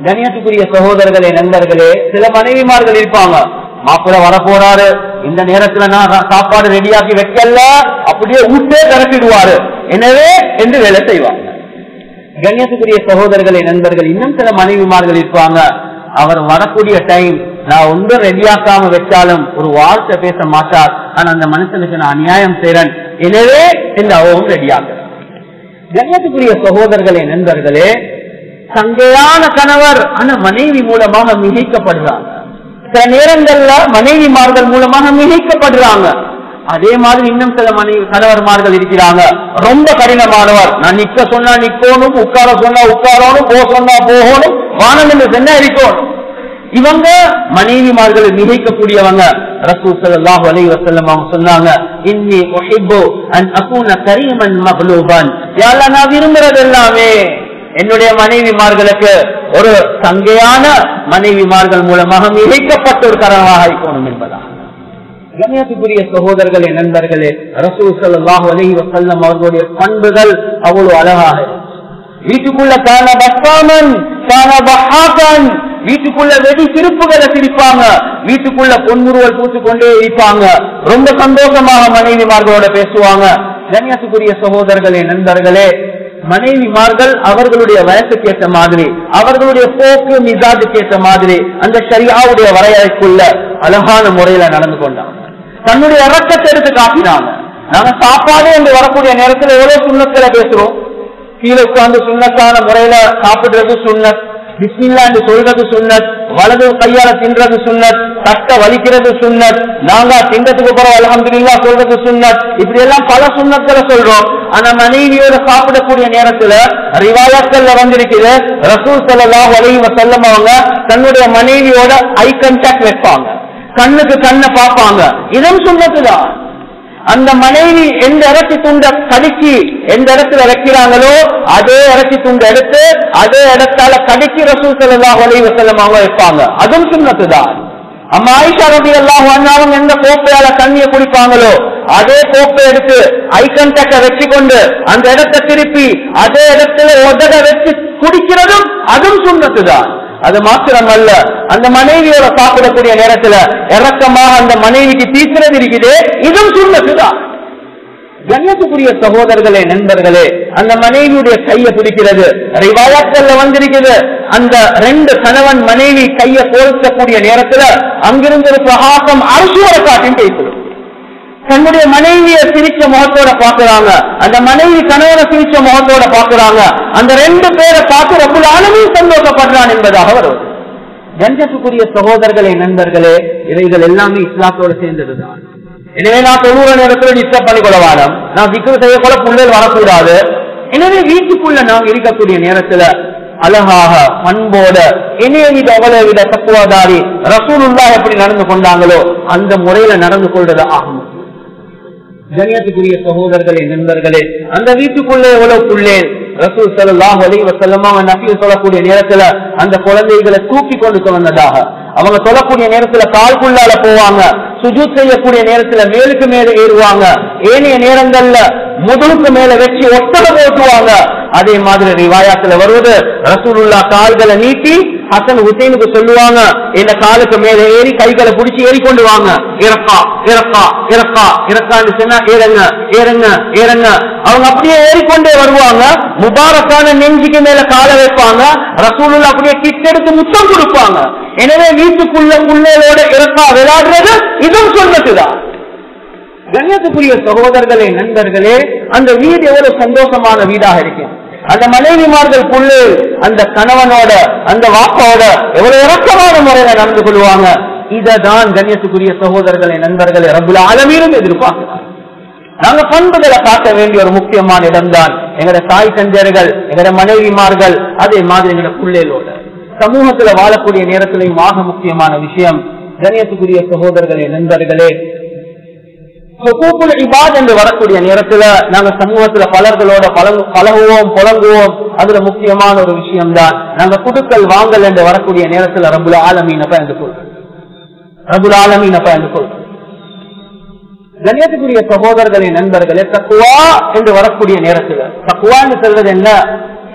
கண்ணியத்துக்குரிய சகோதரர்களே, நண்பர்களே, சில மனைவிமார்கள் இருப்பாங்க, மாப்பிள்ள வரப்போறாரு, இந்த நேரத்துல நான் சாப்பாடு ரெடியாக்கி வைக்கல, அப்படியே ஊட்டே கரப்பிடுவாரு, எனவே என்று வேலை செய்வாங்க. கண்ணியத்துக்குரிய சகோதரர்களே, நண்பர்கள், இன்னும் சில மனைவிமார்கள் இருப்பாங்க, அவர் வரக்கூடிய டைம் நான் ஒன்றும் ரெடியாக்காம வச்சாலும் ஒரு வார்த்தை பேச மாட்டார், ஆனா அந்த மனுஷனுக்கு நான் அநியாயம் செய்றேன், எனவே இந்த அவவும் ரெடியாக்குறேன். கண்ணியத்துக்குரிய சகோதரர்களே, நண்பர்களே, சங்கையான கணவர் ஆனா மனைவி மூலமாக மிகைக்கப்படுறாங்க. சில நேரங்கள்ல மனைவிமார்கள் மூலமாக மிகைக்கப்படுறாங்க. அதே மாதிரி இன்னும் சில கணவர்மார்கள் இருக்கிறாங்க, ரொம்ப கடினமானவர், நான் நிக்க சொன்னா நிக்கணும், உட்கார சொன்னா உட்காரணும், போக சொன்னா போகணும், வானம் என்று சொன்னா இருக்கணும். இவங்க மனைவிமார்களை மிகைக்கக்கூடியவங்க. ரசூல் ஸல்லல்லாஹு அலைஹி வஸல்லம் அவங்க சொன்னாங்க, இன்னி உஹிப்பு அன் அகூன கரீமன் மக்லூபன், யா அல்லாஹ், நான் விரும்புறது எல்லாமே என்னுடைய மனைவிமார்களுக்கு ஒரு சங்கையான மனைவிமார்கள் மூலமாக மிகைக்கப்பட்ட ஒரு கணவனாக இருக்கணும் என்பதா. கண்ணியத்துக்குரிய சகோதரர்களே, நண்பர்களே, ரசூல் ஸல்லல்லாஹு அலைஹி வஸல்லம் அவர்களுடைய பண்புகள் அவ்வளவு அழகாக. வீட்டுக்குள்ள கான பஸ்ஸாமன் கான பஹாகன், வீட்டுக்குள்ள வெடி சிரிப்புகளை சிரிப்பாங்க, வீட்டுக்குள்ள பொன்முறுவல் பூத்து கொண்டே இருப்பாங்க, ரொம்ப சந்தோஷமாக மனைவிமார்களோட பேசுவாங்க. கண்ணியத்துக்குரிய சகோதரர்களே, நண்பர்களே, மனைவிமார்கள் அவர்களுடைய வயசுக்கு ஏற்ற மாதிரி, அவர்களுடைய போக்கு மிசாஜுக்கு ஏற்ற மாதிரி அந்த ஷரியாவுடைய வரையறைக்குள்ள அழகான முறையில நடந்து கொண்டாங்க. தன்னுடைய இரக்கத்தை எடுத்து காட்டினாங்க. நாங்க சாப்பாடு என்று வரக்கூடிய நேரத்தில் எவ்வளவு சுண்ணத்துல பேசுறோம், கீழே உட்கார்ந்து சுண்ணத்தான முறையில சாப்பிடுறது சுண்ணத், பிஸ்மில்லா என்று சொல்றது சுண்ணத், வலது கையால தின்றது சுண்ணத், தட்ட வலிக்கிறது சுண்ணத், நாங்க தின்றதுக்கு பிறகு அல்ஹம்துலில்லாஹ் சொல்றது சுண்ணத், இப்படி எல்லாம் பல சுண்ணத்துல சொல்றோம். ஆனா மனைவியோட சாப்பிடக்கூடிய நேரத்துல ரிவாயத்துல வந்திருக்குது, ரசூல் ஸல்லல்லாஹு அலைஹி வஸல்லம் அவங்க தன்னுடைய மனைவியோட ஐ கான்டாக்ட் வைப்பாங்க, கண்ணுக்கு கண்ணை பார்ப்பாங்க. இதுவும் சுண்ணத்துதான். அந்த மனைவி எந்த இறச்சி துண்டை கடிச்சு எந்த இடத்துல வைக்கிறாங்களோ அதே இறச்சி துண்டை எடுத்து அதே இடத்தால கடிச்சு ரசூல் ஸல்லல்லாஹு அலைஹி வஸல்லம் அவங்க வைப்பாங்க. அதுவும் சுன்னத்துதான். அம்மா ஆயிஷா ரலியல்லாஹு அன்ஹா எந்த கோப்பையால தண்ணியை குடிப்பாங்களோ அதே கோப்பை எடுத்து ஐ கான்டாக்ட வச்சு கொண்டு அந்த இடத்தை திருப்பி அதே இடத்துல உதட வச்சு குடிக்கிறதும் அதுவும் சுன்னத்துதான். அது மாத்திரம் அல்ல, அந்த மனைவியோட சாப்பிடக்கூடிய நேரத்துல இறக்கமாக அந்த மனைவிக்கு தீர்க்கிறது இருக்குது, இதுவும் சுன்னத்துதான். கண்ணியத்துக்குரிய சகோதரர்களே, நண்பர்களே, அந்த மனைவியுடைய கையை பிடிக்கிறது ரிவாயத்துல வந்திருக்கிறது. அந்த ரெண்டு கணவன் மனைவி கையை கோர்க்கக்கூடிய நேரத்துல அங்கிருந்து ஒரு பிரகாசம் அரசுவர காட்டின் பேசுறோம். தன்னுடைய மனைவியை சிரிச்ச முகத்தோட பாக்குறாங்க, அந்த மனைவி கணவனை சிரிச்ச முகத்தோட பாக்குறாங்க. அந்த ரெண்டு பேரை பார்த்து ரப்புல் ஆலமீன் சந்தோஷப்படுறான் என்பதாக வருவது. கண்ணியத்துக்குரிய சகோதரர்களே, நண்பர்களே, இவைகள் எல்லாமே இஸ்லாத்தோடு சேர்ந்ததுதான். எனவே நான் தொழுற நேரத்துல டிஸ்டர்ப் பண்ணி கொள்ளவானம், நான் திக்ர் செய்ய கூட புள்ளல் வரக்கூடாது. எனவே வீட்டுக்குள்ள நாம் இருக்கக்கூடிய நேரத்துல அழகாக பண்போட இணைய விட அவளை விட தக்குவாதாரி ரசூலுல்லாஹ் எப்படி நடந்து கொண்டாங்களோ அந்த முறையில நடந்து கொள்றது ஆகும். கண்ணியத்துக்குரிய சகோதரர்களே, நண்பர்களே, அந்த வீட்டுக்குள்ளே எவ்வளவு புள்ளேன் ரசூல் ஸல்லல்லாஹு அலைஹி வஸல்லம் நபிகள் சொல்லக்கூடிய நேரத்துல அந்த குழந்தைகளை தூக்கி கொண்டு வந்ததாக, அவங்க சொல்லக்கூடிய நேரத்துல கால்குள்ளால போவாங்க, சுஜூத் செய்யக்கூடிய நேரத்துல மேலுக்கு மேல ஏறுவாங்க, ஏனைய நேரங்கள்ல முதுகுக்கு மேல வச்சு ஒட்டகம் ஓட்டுவாங்க. அதே மாதிரி ரிவாயாத்துல வருவது ரசூலுல்லாஹ் கால்களை நீட்டி ஹசன் ஹுசைனுக்கு சொல்லுவாங்க, இந்த காலுக்கு மேல ஏறி கைகளை பிடிச்சி ஏறி கொண்டு வாங்க, இறக்கா இறக்கா இறக்கா இறக்கான்னு சொன்னா ஏறுங்க ஏறுங்க ஏறுங்க. அவங்க அப்படியே ஏறிக்கொண்டே வருவாங்க. முபாரக்கான நெஞ்சுக்கு மேல காலை வைப்பாங்க. ரசூலுல்லாஹ் அப்படியே கிட்டெடுத்து முத்தம் கொடுப்பாங்க. எனவே வீட்டுக்குள்ள பிள்ளைகளோட இறக்கா விளையாடுறது இதுவும் சொல்லட்டுதான். கண்ணியத்துக்குரிய சகோதரர்களே, நண்பர்களே, அந்த வீடு எவ்வளவு சந்தோஷமான வீடாக இருக்கும். அந்த மனைவிமார்கள் புள்ளு அந்த கணவனோட அந்த வாப்பாவோட எவ்வளவு இறக்கமான முறையில நடந்து கொள்வாங்க. இததான் கண்ணியத்துக்குரிய சகோதரர்களே, நண்பர்களே, ரப்புல் ஆலமீனும் எதிர்பார்க்கிறார். நாங்க பண்புகளை காட்ட வேண்டிய ஒரு முக்கியமான இடம்தான் எங்கட தாய் தந்தையர்கள், எங்கட மனைவிமார்கள், அதே மாதிரி எங்கட பிள்ளைகளோட சமூகத்துல வாழக்கூடிய நேரத்திலையும் ஆக முக்கியமான விஷயம். கண்ணியத்துக்குரிய சகோதரர்களே, நண்பர்களே, என்று வரக்கூடிய நேரத்துல நாங்க சமூகத்துல பலர்களோட பழகுவோம் புழங்குவோம். அதுல முக்கியமான ஒரு விஷயம் தான் நாங்க குடுக்கல் வாங்கல் என்று வரக்கூடிய நேரத்துல ரப்புல் ஆலமீனை பயந்து கொள்றோம். ரப்புல் ஆலமீனை பயந்து கொள்றோம். கண்ணியத்துக்குரிய சகோதரர்களே, நண்பர்களே, தக்வா என்று வரக்கூடிய நேரத்துல தக்வா என்று சொல்வது என்ன?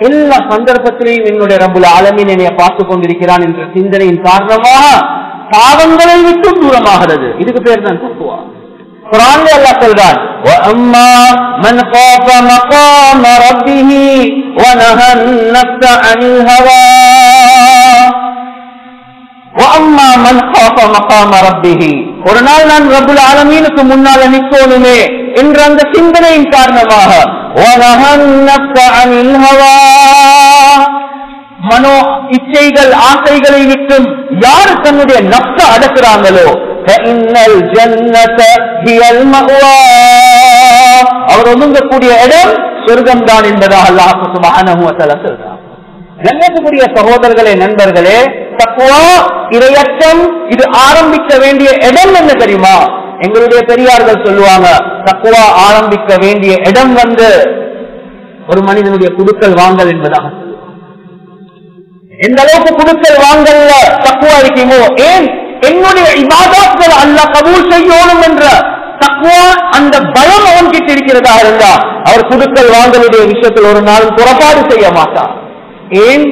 எல்லா சந்தர்ப்பத்திலையும் என்னுடைய ரப்புல் ஆலமீன் என்னைய பார்த்துக் கொண்டிருக்கிறான் என்ற சிந்தனையின் காரணமாக பாவங்களை விட்டு தூரமாகிறது. இதுக்கு பேர் தான் தக்வா. குர்ஆன்ல அல்லாஹ் சொல்றான், வஅம்மா மன் காஃப மகாம ரப்பிஹி வநஹா அன்-நஃப்ஸ அனில் ஹவா வஅம்மா மன் காஃப மகாம ரப்பிஹி. ஒரு நாள் நான் ரப்புல் ஆலமீனுக்கு முன்னால நிற்கணுமே என்ற அந்த சிந்தனையின் காரணமாக வநஹா அன்-நஃப்ஸ அனில் ஹவா, மனோ இச்சைகள் ஆசைகளை விட்டும் யார் தன்னுடைய நஃப்ஸ அடக்குறாங்களோ அவர் ஒதுங்கக்கூடிய இடம் சொர்க்கம் தான் என்பதாக அல்லாஹ் சுப்ஹானஹு வ தஆலா சொல்றார். கண்ணியத்துக்குரிய சகோதரர்களே, நண்பர்களே, தக்வா இரையச்சம் இது ஆரம்பிக்க வேண்டிய இடம் என்ன தெரியுமா? எங்களுடைய பெரியார்கள் சொல்லுவாங்க, தக்வா ஆரம்பிக்க வேண்டிய இடம் ஒரு மனிதனுடைய குடுக்கல் வாங்கல் என்பதாக. எந்த அளவுக்கு குடுக்கல் வாங்கல்ல தக்வா இருக்குமோ, ஏன் என்னுடைய இபாதத்களை அல்லாஹ் கபூல் செய்யணும் என்ற தக்வா அந்த பயம் அவன்கிட்ட இருக்கிறதா இருந்தா அவர் குடுக்கல் வாங்கலுடைய விஷயத்தில் ஒரு நாளும் புறப்பாடு செய்ய மாட்டார். ஏன்?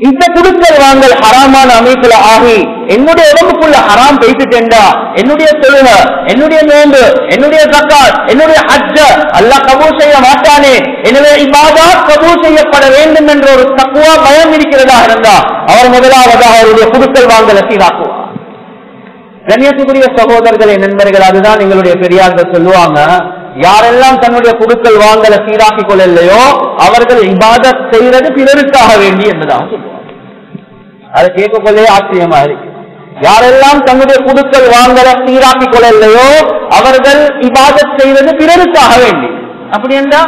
இந்த குடுக்கல் வாங்கல் ஹராமான அமைப்புல ஆகி என்னுடைய உடம்புக்குள்ள ஹராம் பேசிட்டேன்டா என்னுடைய தொழுக, என்னுடைய நோன்பு, என்னுடைய ஜக்காத், என்னுடைய ஹஜ்ஜ அல்லாஹ் கபூல் செய்ய மாட்டானே. எனவே இபாதத் கபூல் செய்யப்பட வேண்டும் என்ற ஒரு தக்வா பயம் இருக்கிறதா இருந்தா அவர் முதலாவதாக அவருடைய குடுக்கல் வாங்கலை சீராக்குவார். கண்ணியத்துக்குரிய சகோதரர்களே, நண்பர்கள், அதுதான் எங்களுடைய பெரியார்கள் சொல்லுவாங்க, யாரெல்லாம் தன்னுடைய குடுக்கல் வாங்கலை சீராக்கிக் கொள்ளலையோ அவர்கள் இபாதத் செய்வது பிறருக்காக வேண்டி என்பதாக சொல்லுவாங்க. அதை கேட்கக்கொள்ளே ஆச்சரியமா இருக்கு. யாரெல்லாம் தன்னுடைய குடுக்கல் வாங்கலை சீராக்கிக் கொள்ளலையோ அவர்கள் இபாதத் செய்வது பிறருக்காக வேண்டி. அப்படி என்றா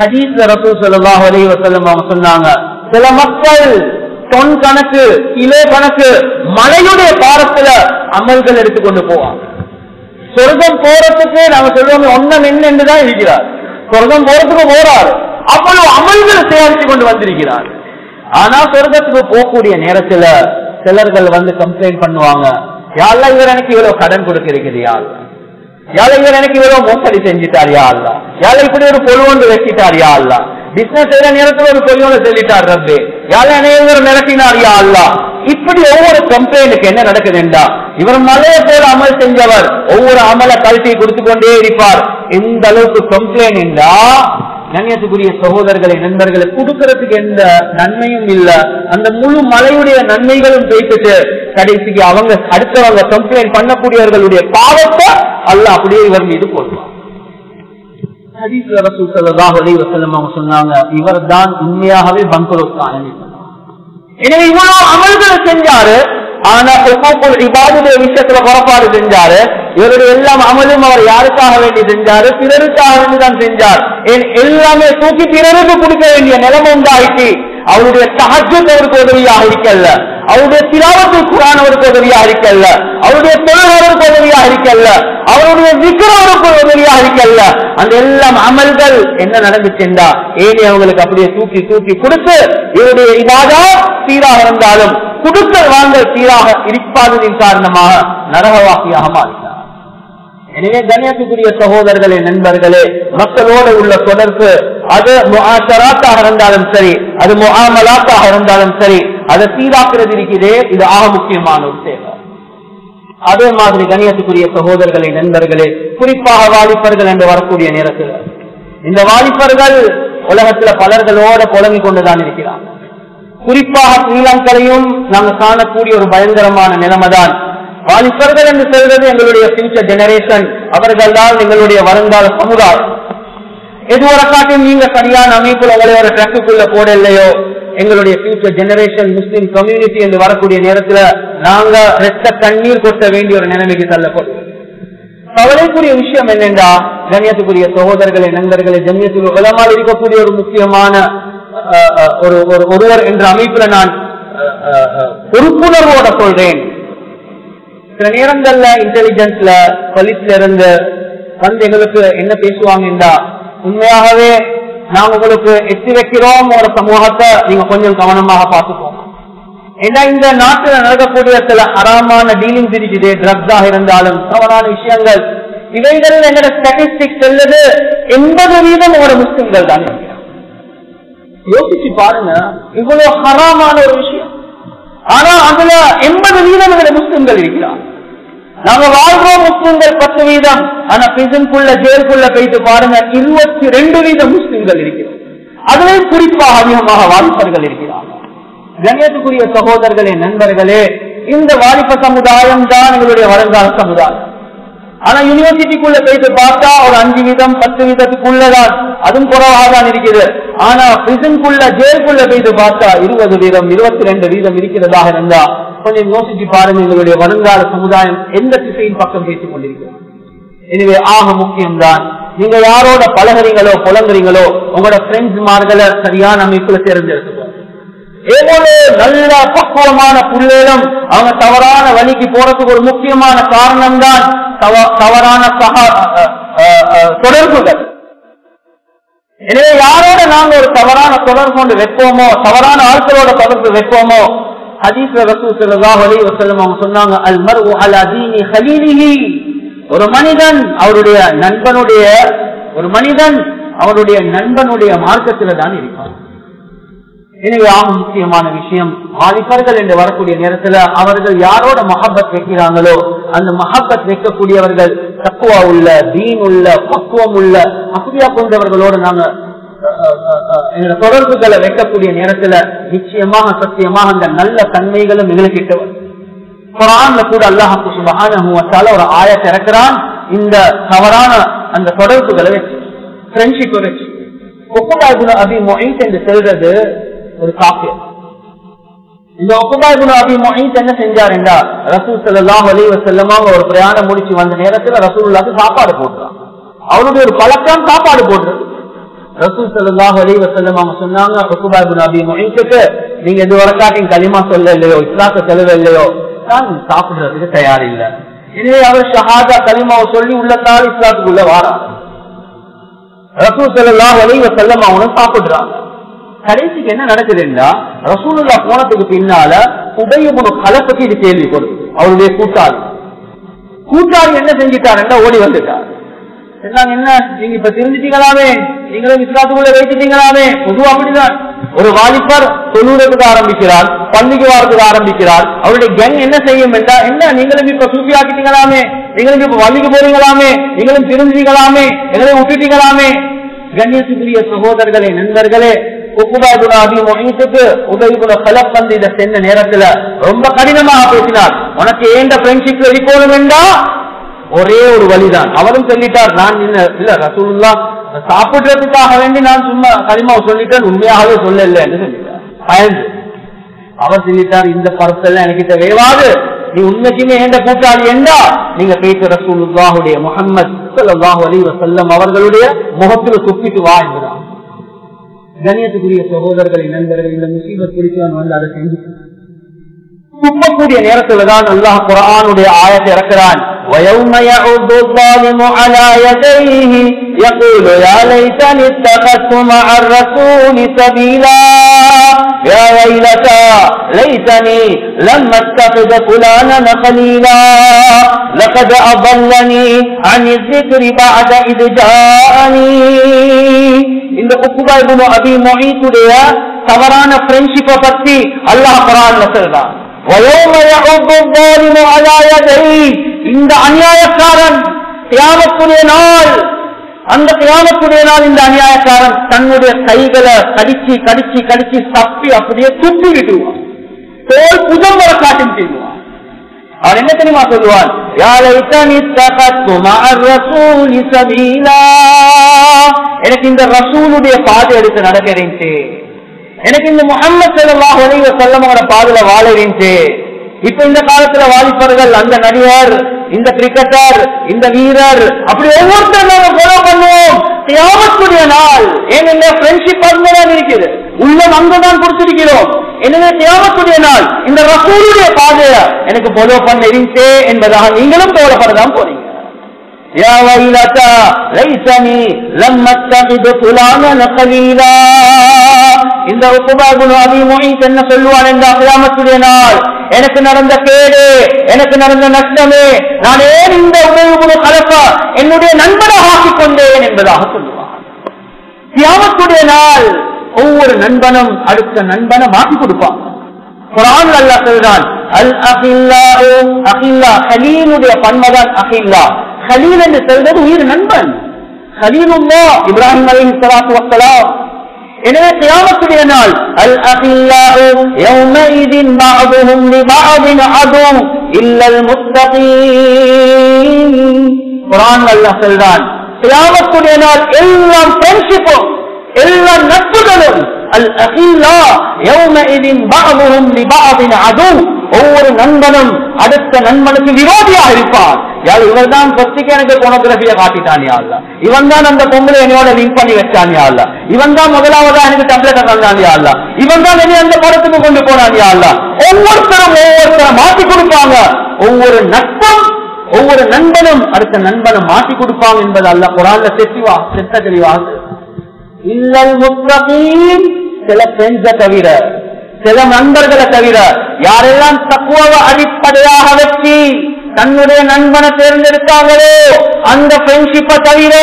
ஹதீஸ்ல ரசூல் ஸல்லல்லாஹு அலைஹி வஸல்லம் அவங்க சொன்னாங்க, சில மக்கள் தொன் கணக்கு கிலோ கணக்கு மலையுடைய பாரத்துல அமல்கள் எடுத்துக்கொண்டு போவாங்க. சொர்க்கம் போறதுக்கு நாங்க சொல்லுவோம் ஒன்னம் என்னதான் இருக்கிறார், சொர்க்கம் போறதுக்கு போறாரு, அவ்வளவு அமல்கள் சேகரித்து கொண்டு வந்திருக்கிறார். ஆனா சொர்க்கத்துக்கு போகக்கூடிய நேரத்துல சிலர்கள் கம்ப்ளைண்ட் பண்ணுவாங்க, யாரெல்லாம் இவர் எனக்கு இவ்வளவு கடன் கொடுக்க இருக்குது, யாரெல்லாம் இவர் எனக்கு இவ்வளவு மோசடி செஞ்சிட்டார், யாரெல்லாம் இப்படி ஒரு பொருள் ஒன்று வச்சிட்டார், யாரெல்லாம் பிசினஸ் செய்யற நேரத்தில் ஒரு பொருளோட சொல்லிட்டார், ரப்பே யாரெல்லாம் மிரட்டினார், இப்படி ஒவ்வொரு கம்ப்ளைண்ட்டுக்கு என்ன நடக்குதுண்டா இவர் மலையை போல அமல் செஞ்சவர் ஒவ்வொரு அமல கல்வி கொடுத்து கொண்டே இருப்பார். எந்த அளவுக்கு கம்ப்ளைண்ட் என்றா கண்ணியத்துக்குரிய சகோதரர்களை, நண்பர்களை கொடுக்கறதுக்கு எந்த நன்மையும் இல்ல. அந்த முழு மலையுடைய நன்மைகளும் பேசிட்டு கடைசிக்கு அவங்க அடுத்தவங்க கம்ப்ளைண்ட் பண்ணக்கூடியவர்களுடைய பாவத்தை அல்லாஹ் அப்படியே இவர் மீது போடுவார். ஹதீஸ்ல ரசூல் ஸல்லல்லாஹு அலைஹி வஸல்லம் அவங்க சொன்னாங்க, இவர் தான் உண்மையாகவே பங்கரோத்தான். எனவே இவ்வளவு அமல்களை செஞ்சாரு, ஆனா இபாதுடைய விஷயத்துல புறப்பாடு செஞ்சாரு. இவருடைய எல்லாம் அமலும் அவர் யாருக்காக வேண்டி செஞ்சாரு? பிறருக்காக வேண்டிதான் செஞ்சார். எல்லாமே தூக்கி பிறருக்கு கொடுக்க வேண்டிய நிலைமை உண்டாயிட்டு அவருடைய தஹஜ்ஜுத் அவருக்கு உதவியாக இருக்கல்ல, அவருடைய திலாவத்துல் குர்ஆன் அவருக்கு உதவியாக இருக்கல்ல, அவருடைய தொழுகை அவருக்கு உதவியாக இருக்கல்ல, அவருடைய விக்ர் அவருக்கு உதவியாக இருக்கல்ல. அந்த எல்லாம் அமல்கள் என்ன நடந்துச்சுண்டா ஏனி அவங்களுக்கு அப்படியே தூக்கி தூக்கி கொடுத்து இவருடைய இபாதத் சீராக இருந்தாலும் குடுக்கல் வாங்கல் சீராக இருப்பாததின் காரணமாக நரகவாசியாக மாறினார். எனவே கண்ணியத்துக்குரிய சகோதரர்களே, நண்பர்களே, மக்களோடு உள்ள தொடர்பு அது முஆஷராத்தாக இருந்தாலும் சரி, அது முஆமலாத்தாக இருந்தாலும் சரி, அதை சீராக்குறது இருக்கிறதே, இது ஆக முக்கியமான ஒரு சேவை. அதே மாதிரி கணியத்துக்குரிய சகோதரர்களே, நண்பர்களே, குறிப்பாக வாலிபர்கள் என்று வரக்கூடிய நேரத்தில் இந்த வாலிபர்கள் உலகத்துல பலர்களோட புலங்கிக் கொண்டுதான் இருக்கிறாங்க. குறிப்பாக ஸ்ரீலங்கையும் நாங்கள் காணக்கூடிய ஒரு பயங்கரமான நிலைமைதான். வாலிபர்கள் என்று சொல்றது எங்களுடைய ஃபியூச்சர் ஜெனரேஷன், அவர்கள் தான் எங்களுடைய வருங்கால சமுதாயம். எதுவரை காட்டும் நீங்க சரியான அமைப்புல உங்களை ஒரு ட்ரக்குக்குள்ள போட இல்லையோ, எங்களுடைய ஃபியூச்சர் ஜெனரேஷன் முஸ்லிம் கம்யூனிட்டி என்று வரக்கூடிய நேரத்துல நாங்க ரத்த கண்ணீர் கொட்ட வேண்டிய ஒரு நிலைமைக்கு தள்ளப்படுவோம். கவலைக்குரிய விஷயம் என்னென்றா, கண்ணியத்துக்குரிய சகோதரர்களே, நண்பர்களே, ஜம்மியத்துல் உலமாவில் இருக்கக்கூடிய ஒரு முக்கியமான ஒருவர் என்ற அமைப்புல நான் பொறுப்புணர்வோட சொல்றேன். சில நேரங்கள்ல இன்டெலிஜென்ஸ்ல போலீஸ்ல இருந்து வந்து எங்களுக்கு என்ன பேசுவாங்கன்றா, உண்மையாகவே நாங்க உங்களுக்கு எத்தி வைக்கிறோம் ஒரு சமூகத்தை, நீங்க கொஞ்சம் கவனமாக பார்த்துக்கோங்க. ஏன்னா இந்த நாட்டில் நடக்கக்கூடிய சில ஹராமான டீலிங்ஸ் இருக்குது, ட்ரக்ஸாக இருந்தாலும் தவறான விஷயங்கள், இவைகள் எங்களோட ஸ்டாட்டிஸ்டிக்ஸ் சொல்லுது 80% உங்களோட முஸ்லிம்கள் தான் இருக்கிறாங்க. யோசிச்சு பாருங்க, இவ்வளவு ஹராமான ஒரு விஷயம், ஆனா அதுல 80% எங்களோட முஸ்லிம்கள் இருக்கிறாங்க. நாங்க வாழ்றோம் முஸ்லிம்கள் 10%, ஆனா பிரிசனுக்குள்ள ஜெயிலுக்குள்ள போயிட்டு பாருங்க 22% முஸ்லிம்கள் இருக்கிறார். அதுவே குறிப்பாக அதிகமாக வாலிபர்கள் இருக்கிறாங்க. கண்ணியத்துக்குரிய சகோதரர்களே, நண்பர்களே, இந்த வாலிப சமுதாயம் தான் எங்களுடைய வருங்கால சமுதாயம். ஆனா யூனிவர்சிட்டிக்குள்ள போயிட்டு பார்த்தா ஒரு 5%, 10%க்குள்ளதான், அதுவும் குறைவாக தான் இருக்குது. ஆனா பிரிசனுக்குள்ள ஜெயிலுக்குள்ள போயிட்டு பார்த்தா 20%, 22% இருக்கிறதாக இருந்தா கொஞ்சம் யோசிச்சு பாருங்க, எங்களுடைய வருங்கால சமுதாயம் எந்த திசையின் பக்கம் பேசிக் கொண்டிருக்கிறது. எனவே ஆக முக்கியம்தான் நீங்க யாரோட பழகிறீங்களோ புலங்குறீங்களோ, உங்களோட ஃப்ரெண்ட்ஸ் மார்களை சரியான அமைப்புல தேர்ந்தெடுத்துக்கோங்க. எவ்வளவு நல்ல பக்குவமான புள்ளேலும் அவங்க தவறான வழிக்கு போறதுக்கு ஒரு முக்கியமான காரணம் தான் தவறான தொடர்புகள். எனவே யாரோட நாங்க ஒரு தவறான தொடர்பு கொண்டு வைப்போமோ, தவறான ஆட்களோட தொடர்பு வைப்போமோ, ஹதீஸ்ல ரசூல் ஸல்லல்லாஹு அலைஹி வஸல்லம் அவங்க சொன்னாங்க, அல் மர்உ அலா தீனி ஹலீலிஹி, ஒரு மனிதன் அவருடைய நண்பனுடைய மார்க்கத்தில தான் இருப்பார். எனவே ஆக முக்கியமான விஷயம், வாலிபர்கள் என்று வரக்கூடிய நேரத்துல அவர்கள் யாரோட மஹப்பத் வைக்கிறாங்களோ, அந்த மஹப்பத் வைக்கக்கூடியவர்கள் தக்குவா உள்ள, தீன் உள்ள, பக்குவம் உள்ள, அக்குதியா கொண்டவர்களோட நாங்க தொடர்புகளை வைக்கக்கூடிய நேரத்துல நிச்சயமாக சத்தியமாக அந்த நல்ல தன்மைகளும் எங்களுக்கிட்ட வரும். குர்ஆன்ல கூட அல்லாஹ் சுப்ஹானஹு வ தஆலா ஒரு ஆயத் இறக்குறான், இந்த தவறான அந்த தொடர்புகளை வச்சு, ஃப்ரெண்ட்ஷிப் வச்சு. உக்பா இப்னு அபி முஹைத் என்று சொல்றது ஒரு காஃபிர். இந்த உக்பா இப்னு அபி முஹைத் என்ன செஞ்சாருன்னா, ரசூல் ஸல்லல்லாஹு அலைஹி வஸல்லம் ஒரு பிரயாணம் முடிச்சு வந்த நேரத்துல ரசூலுல்லாஹ்க்கு சாப்பாடு போடுறாங்க. அவருடைய ஒரு பழக்கம் சாப்பாடு போடுறது. ரசூல் ஸல்லல்லாஹு அலைஹி வஸல்லம் அவங்க சொன்னாங்க, உக்பா இப்னு அபி முஹைத்துக்கு நீங்க இதுவரைக்கும் கலிமா சொல்ல இல்லையோ, இஸ்லாத்தை சொல்ல இல்லையோ, நான் சாப்பிடுறதுக்கு தயார் இல்லை. எனவே அவர் ஷஹாதா கலிமாவை சொல்லி உள்ளத்தால் இஸ்லாத்துக்குள்ள வாராங்க. ரசூல் ஸல்லல்லாஹு அலைஹி வஸல்லம் அவங்க சாப்பிடுறாங்க. கடைசிக்கு என்ன நடக்குதுன்னா, ரசூலுல்லாஹ் போனதுக்கு பின்னால உபய் இப்னு கலப் பத்தி இது கேள்விப்படுது. அவருடைய கூட்டாளி என்ன செஞ்சிட்டாருன்னா ஓடி வந்துட்டார். என்ன நீங்க இப்ப தெரிஞ்சுட்டீங்களாமே, நீங்களும் இஸ்லாத்துக்குள்ள வைத்துட்டீங்களாமே. பொதுவா அப்படிதான், ஒரு வாலிபர் தொழுறதுக்கு ஆரம்பிக்கிறார், பள்ளிக்கு வாரத்துக்கு ஆரம்பிக்கிறார். அவருடைய கேங் என்ன செய்யும் என்றா, என்ன நீங்களும் இப்ப சூஃபி ஆக்கிட்டீங்களாமே, நீங்களும் இப்ப பள்ளிக்கு போறீங்களாமே, நீங்களும் தெரிஞ்சுட்டீங்களாமே, எங்களையும் விட்டுட்டீங்களாமே. கண்ணியத்துக்குரிய சகோதரர்களே, நண்பர்களே, உக்பா இப்னு அபி முஹைத்துக்கு உபய் இப்னு கலப் வந்து இதை சென்ற நேரத்துல ரொம்ப கடினமாக பேசினார். உனக்கு ஏண்ட ஃப்ரெண்ட்ஷிப்ல இருக்கணும் என்றா ஒரே ஒரு வழிதான். அவரும் சொல்லிட்டார், நான் இல்ல ரசூலுல்லாஹ் சாப்பிடுறதுக்காக வேண்டி நான் சும்மா கலிமாவை சொல்லிட்டேன், உண்மையாகவே சொல்லல என்று சொல்லிட்டார். அவர் சொல்லிட்டார், இந்த பரத்தெல்லாம் எனக்கு வேவாது, நீ உண்மைக்குமே ஏண்ட கூட்டாளி என்றா நீங்க பேச ரசூலுல்லாஹுடைய முஹம்மது ஸல்லல்லாஹு அலைஹி வஸல்லம் அவர்களுடைய முகத்துல துப்பிட்டு வா என்றார். கண்ணியத்துக்குரிய சகோதரர்களை, நண்பர்கள், இந்த முசீபத் குறித்து நான் வந்து அதை செஞ்சு துப்பக்கூடிய நேரத்துலதான் அல்லாஹ் குர்ஆனுடைய ஆயத்தை இறக்குறான். وَيَوْمَ يَعُضُّ الظَّالِمُ عَلَى يَدَيْهِ يَقُولُ يَا لَيْتَنِي اتَّخَذْتُ مَعَ الرَّسُولِ سَبِيلًا يَا وَيْلَتَى لَيْتَنِي لَمْ أَتَّخِذْ فُلَانًا خَلِيلًا لَقَدْ أَضَلَّنِي عَنِ الذِّكْرِ بَعْدَ إِذْ جَاءَنِي. இந்த உக்பா இப்னு அபி முஹைத்துடைய தவறான ஃப்ரெண்ட்ஷிப்பை பத்தி அல்லாஹ் குர்ஆன்ல சொல்றான். இந்த அநியாயக்காரன் கியாமத்துடைய நாள், அந்த கியாமத்துடைய நாள் இந்த அநியாயக்காரன் தன்னுடைய கைகளை கடிச்சு கடிச்சு கடிச்சு தப்பி அப்படியே துப்பி விடுவான், தோல் புதம் வர காட்டும் செய்வான். அவன் என்ன தெரியுமா சொல்லுவான், எனக்கு இந்த ரசூலுடைய பாதை எடுத்து நடக்க இருந்துச்சு, எனக்கு இந்த முஹம்மது ஸல்லல்லாஹு அலைஹி வஸல்லமோட பாதையில வாழ இருந்துச்சு. இப்ப இந்த காலத்துல வாலிபர்கள் அந்த நடிகர், இந்த கிரிக்கெட்டர், இந்த வீரர், அப்படி ஒவ்வொருத்தரும் ஃபாலோ பண்ணுவோம். கியாமத்துடைய நாள் ஏனென்ன ஃப்ரெண்ட்ஷிப் அங்கதான் இருக்குது, உள்ளம் அங்கதான் கொடுத்திருக்கிறோம். எனவே கியாமத்துடைய நாள் இந்த ரசூலுடைய பாதைய எனக்கு ஃபாலோ பண்ண இருந்துச்சே என்பதாக நீங்களும் கவலைப்படதான் போறீங்க. யா வைலதா லைஸனி லம் அத்தகிது ஃபுலானன் கலீலா. இந்த உக்பா இப்னு அபீ முஈத் என்ன சொல்லுவான் என்றால், கியாமத்துடைய நாள் எனக்கு நடந்த கேடு, எனக்கு நடந்த நஷ்டமே, நான் ஏன் இந்த உபயோக கலப்பா என்னுடைய நண்பனாக ஆக்கிக் கொண்டேன் என்பதாக சொல்லுவான். கியாமத்துடைய நாள் ஒவ்வொரு நண்பனும் அடுத்த நண்பனை மாற்றி கொடுப்பான். குர்ஆன் அல்லாஹ் சொல்றான், அல் அகில்லாஹு அகில்லா, கலீலுடைய பன்மதான் அகில்லா. கலீல் என்று சொல்றது உயிர் நண்பன், கலீலுல்லாஹ் இப்ராஹிம் அலைஹிஸ்ஸலாத்து வஸ்ஸலாம். எனவே கியாமத்துடைய நாள் அல் அகில்லாஹு யௌமஇதின் பஅதுஹும் லிபஅதின் அது இல்லல் முத்தகீன். குர்ஆன் அல்லாஹ் சொல்றான், கியாமத்துடைய நாள் எல்லாம் ஃப்ரெண்ட்ஷிப்பும், எல்லா நட்புகளும் அல் அகில்லா யௌமஇதின் பஅதுஹும் லிபஅதின் அது. ஒவ்வொரு நண்பனும் அடுத்த நண்பனுக்கு விரோதியாக இருப்பார். யார் இவர் தான் பத்திக்கு எனக்கு போனோகிராபியை காட்டிட்டான், யாருல இவன் தான் அந்த பொம்பளை என்னோட லிங்க் பண்ணி வச்சான், யாருல இவன் தான் முதலாவதா எனக்கு டெம்ப்ளேட் தந்தான், யாருல இவன் தான் என்னை அந்த படத்துக்கு கொண்டு போனான், யாருல ஒவ்வொருத்தரும் மாற்றி கொடுப்பாங்க. ஒவ்வொரு நட்பும் ஒவ்வொரு நண்பனும் அடுத்த நண்பனை மாற்றி கொடுப்பாங்க என்பது அல்லாஹ் குர்ஆன்ல செத்த தெளிவாக. இல்லல் முத்தகீன், சில ஃப்ரெண்ட்ஸை தவிர, சில நண்பர்களை தவிர, யாரெல்லாம் தக்வாவை அடிப்படையாக வச்சு தன்னுடைய நண்பனை தேர்ந்தெடுத்தாங்களோ அந்த ஃப்ரெண்ட்ஷிப்பை தவிர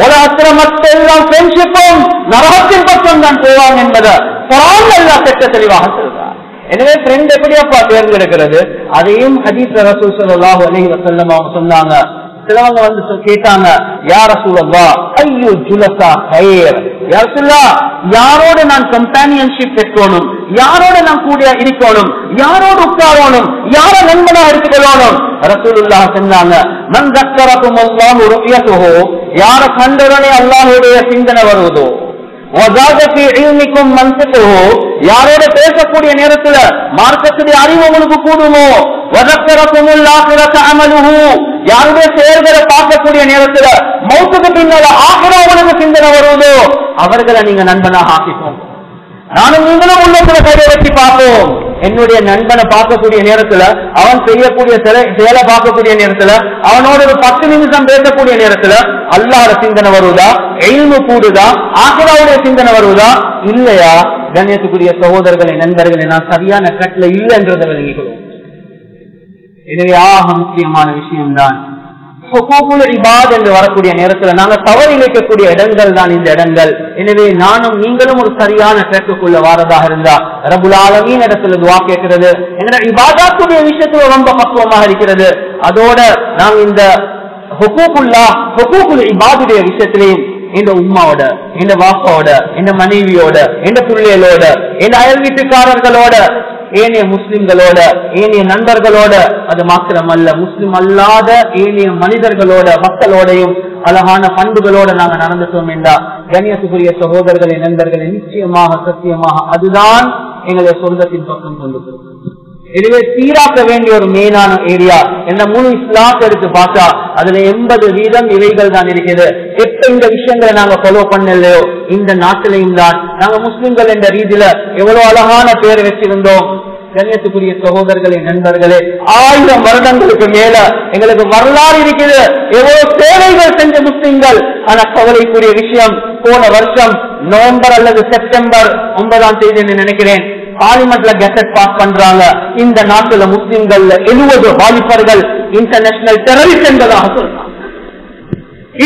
உலகத்துல மற்ற எல்லாம் ஃப்ரெண்ட்ஷிப்பும் நரகத்தின் பக்கம் தான் போவாங்க என்பதை குர்ஆன் அல்லாஹ் செத்த தெளிவாக சொல்றார். எனவே ஃப்ரெண்ட் எப்படியாப்பா தேர்ந்தெடுக்கிறது, அதையும் ஹதீஸ் ரசூல் ஸல்லல்லாஹு அலைஹி வஸல்லம் அவங்க சொன்னாங்க. சிலவங்க வந்து கேட்டாங்க, யா ரசூலல்லாஹ் ஐயு ஜுலஸா கைர், யா ரசூலல்லாஹ் யாரோட நான் கம்பானியன்ஷிப் பெற்றோனும், யாரோட நான் கூட இருக்கணும், யாரோடு உட்காரணும், யார நண்பனா எடுத்துக்கொள்ளணும். ரசூலுல்லாஹ் சொன்னாங்க, மன் தக்கரகுமுல்லாஹு ருயதுஹு, யார கண்டவனே அல்லாஹ்வுடைய சிந்தனை வருவதோ, வஸாதஃபி இல்மிக்கும் மன்திகுஹு, யாரோட பேசக்கூடிய நேரத்துல மார்க்கத்துடைய அறிவு உங்களுக்கு கூடுமோ, வதக்கரகுமுல் ஆகிரத அமலுஹு, யாருடைய செயல்களை பார்க்கக்கூடிய நேரத்துல மௌத்துக்கு பின்னால ஆகிரா உங்களுக்கு சிந்தனை வருவதோ அவர்களை நீங்க நண்பனாக ஆக்கிப்போம். நானும் நீங்களும் உள்ளத்துல கையை வச்சு பார்ப்போம். என்னுடைய நண்பனை பார்க்கக்கூடிய நேரத்துல, அவன் செய்யக்கூடிய செயலை பார்க்கக்கூடிய நேரத்துல, அவனோட ஒரு 10 நிமிஷம் பேசக்கூடிய நேரத்துல அல்லாஹ்வுடைய சிந்தனை வருவதா, இல்மு கூடுதா, ஆகிராவுடைய சிந்தனை வருவதா இல்லையா? கண்ணியத்துக்குரிய சகோதரர்களை நண்பர்களை நான் சரியான ட்ராக்ல இல்லை என்றதை விளங்கிக்கிறோம். எனவே ஆக முக்கியமான விஷயம்தான் ஹுகூகுல் இபாத் என்று வரக்கூடிய நேரத்துல நாங்க தவறு இழைக்கக்கூடிய இடங்கள் தான் இந்த இடங்கள். எனவே நானும் நீங்களும் ஒரு சரியான ட்ராக்குக்குள்ள வாரதாக இருந்தா ரப்புல் ஆலமீன் இடத்துல துஆ கேட்கிறது, எங்க இபாதத்துடைய விஷயத்துல ரொம்ப பக்குவமாக இருக்கிறது. அதோட நாங்க இந்த ஹுகூகுல் இபாதுடைய விஷயத்திலையும் இந்த உம்மாவோட, இந்த வாப்பாவோட, இந்த மனைவியோட, இந்த பிள்ளைகளோட, இந்த அயல் வீட்டுக்காரர்களோட, ஏனைய முஸ்லிம்களோட, ஏனைய நண்பர்களோட, அது மாத்திரமல்ல முஸ்லிம் அல்லாத ஏனைய மனிதர்களோட, மக்களோடையும் அழகான பண்புகளோட நாங்க நடந்துட்டோம் என்றா கண்ணியத்துக்குரிய சகோதரர்களை நண்பர்களை நிச்சயமாக சத்தியமாக அதுதான் எங்களுடைய சொந்தத்தின் பக்கம் கொண்டு போகும். எனவே சீராக்க வேண்டிய ஒரு மெயினான ஏரியா என்ன முழு இஸ்லாத்தை எடுத்து பார்த்தா அதுல 80% இவைகள் தான் இருக்குது. எப்ப இந்த விஷயங்களை நாங்க ஃபாலோ பண்ணலையோ இந்த நாட்டிலையும் தான் நாங்க முஸ்லிம்கள் என்ற ரீதியில எவ்வளவு அழகான பேர் வச்சிருந்தோம். கண்ணியத்துக்குரிய சகோதரர்களே நண்பர்களே, 1000 வருடங்களுக்கு மேல எங்களுக்கு வரலாறு இருக்குது, எவ்வளவு சேவைகள் செஞ்ச முஸ்லிம்கள். ஆனா கவலைக்குரிய விஷயம், போன வருஷம் நவம்பர் அல்லது செப்டம்பர் 9ஆம் தேதி நினைக்கிறேன் பார்லிமெண்ட்ல கெசட் பாஸ் பண்றாங்க, இந்த நாட்டுல முஸ்லிம்கள் 70 வாலிபர்கள் இன்டர்நேஷனல் டெரரிஸ்ட் என்பதாக சொல்றாங்க.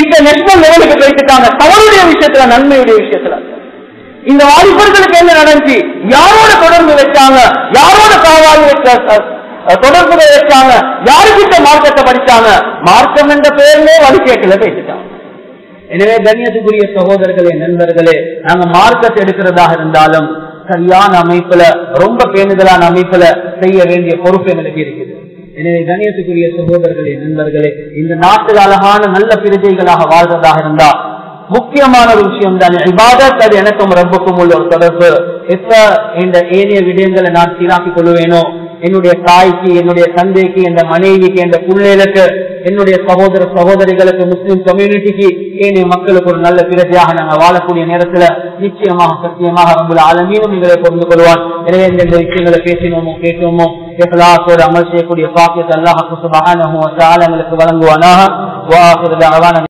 இன்டர்நேஷனல் லெவலுக்கு போயிட்டாங்க தவறுடைய விஷயத்துல, நன்மையுடைய விஷயத்துல. இந்த வாலிபர்களுக்கு என்ன நடந்துச்சு, யாரோட தொடர்பு வச்சாங்க, யாரோட காவாலி தொடர்பு வச்சாங்க, யாருக்கிட்ட மார்க்கத்தை படிச்சாங்க, மார்க்கம் என்ற பெயர்லே வழிகேட்டுல பேசிட்டாங்க. எனவே கண்ணியத்துக்குரிய சகோதரர்களே, நண்பர்களே, நாங்க மார்க்கத்தை எடுக்கிறதாக இருந்தாலும் சரியான அமைப்புல, ரொம்ப பேணுதலான அமைப்புல செய்ய வேண்டிய பொறுப்பு எங்களுக்கு இருக்குது. எனவே கண்ணியத்துக்குரிய சகோதரர்களே, நண்பர்களே, இந்த நாட்டில் அழகான நல்ல பிரஜைகளாக வாழ்றதாக இருந்தா முக்கியமான ஒரு விஷயம் தான் இபாதத். அது எனக்கும் ரப்புக்கும் உள்ள ஒரு தொடர்பு. எப்ப இந்த ஏனைய விடயங்களை நான் சீராக்கிக் கொள்வேனோ, என்னுடைய தாய்க்கு, என்னுடைய தந்தைக்கு, என் மனைவிக்கு, என் பிள்ளைகளுக்கு, என்னுடைய சகோதர சகோதரிகளுக்கு, முஸ்லிம் கம்யூனிட்டிக்கு, ஏனைய மக்களுக்கு ஒரு நல்ல பிரஜையாக நாங்கள் வாழக்கூடிய நேரத்துல நிச்சயமாக சத்தியமாக ரப்புல் ஆலமீனும் எங்களை பொருந்து கொள்வான். எனவே இந்த விஷயங்களை பேசினோமோ கேட்டோமோ இஹ்லாஸோடு அமல் செய்யக்கூடிய பாக்கியத்தை அல்லாஹ் சுப்ஹானஹு வ தஆலா எங்களுக்கு வழங்குவானாக.